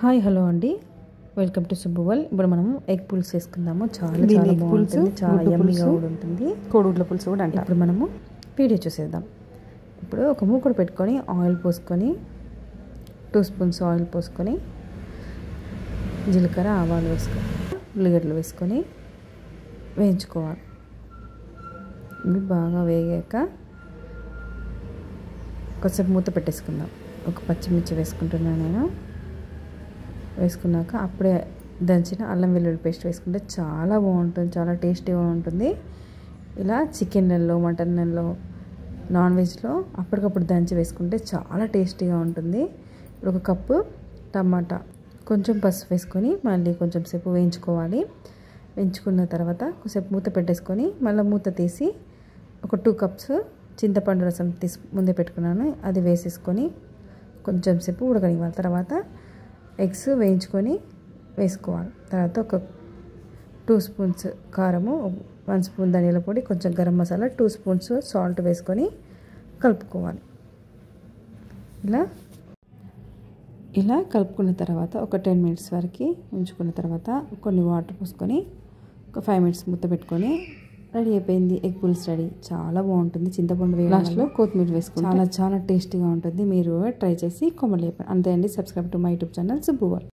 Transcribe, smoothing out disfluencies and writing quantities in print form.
Hi hello అండి, welcome to Subbu world. ఇప్పుడు మనం ఎగ్ పులుసు చేసుకుందాము. చాలా చాలా బాగుంటుంది, చాలా యమ్మీగా కూడా ఉంటుంది. కోడిగుడ్ల పులుసు కూడా అంట. ఇప్పుడు మనము వీడియో చూసేద్దాం. ఇప్పుడు ఒక మూకుడు పెట్టుకొని ఆయిల్ పోసుకొని 2 స్పూన్స్ ఆయిల్ పోసుకొని జీలకర్ర ఆవాలు వేసుకొని ఉల్లిగడ్డలు వేసుకొని వేయించుకోవాలి. ఇవి బాగా వేగాక కొంచెం మూత పెట్టేసుకుందాం. ఒక పచ్చిమిర్చి వేసుకుంటున్నాను నేను. వేసుకున్నాక అప్పుడే దంచిన అల్లం వెల్లుల్లి పేస్ట్ వేసుకుంటే చాలా బాగుంటుంది, చాలా టేస్టీగా ఉంటుంది. ఇలా చికెన్లలో, మటన్లలో, నాన్ వెజ్లో అప్పటికప్పుడు దంచి వేసుకుంటే చాలా టేస్టీగా ఉంటుంది. ఇప్పుడు 1 కప్పు టమాటా, కొంచెం పసుపు వేసుకొని మళ్ళీ కొంచెం సేపు వేయించుకోవాలి. వేయించుకున్న తర్వాత కొంచెంసేపు మూత పెట్టేసుకొని మళ్ళీ మూత తీసి ఒక 2 కప్స్ చింతపండు రసం ముందే పెట్టుకున్నాను, అది వేసేసుకొని కొంచెం సేపు ఉడకనివ్వాలి. తర్వాత ఎగ్స్ వేయించుకొని వేసుకోవాలి. తర్వాత ఒక 2 స్పూన్స్ కారము, 1 స్పూన్ ధనియాల పొడి, కొంచెం గరం మసాలా, 2 స్పూన్స్ సాల్ట్ వేసుకొని కలుపుకోవాలి. ఇలా కలుపుకున్న తర్వాత ఒక 10 మినిట్స్ వరకు ఉంచుకున్న తర్వాత కొన్ని వాటర్ పోసుకొని ఒక 5 మినిట్స్ మూత పెట్టుకొని రెడీ అయిపోయింది. ఎగ్ పులుసు రెడీ. చాలా బాగుంటుంది. చింతపండు లాస్ట్లో కొత్తిమీర వేసుకొని చాలా చాలా టేస్టీగా ఉంటుంది. మీరు ట్రై చేసి కామెంట్ చెప్పండి. అంతే అండి. Subscribe to my YouTube channel Subbu world.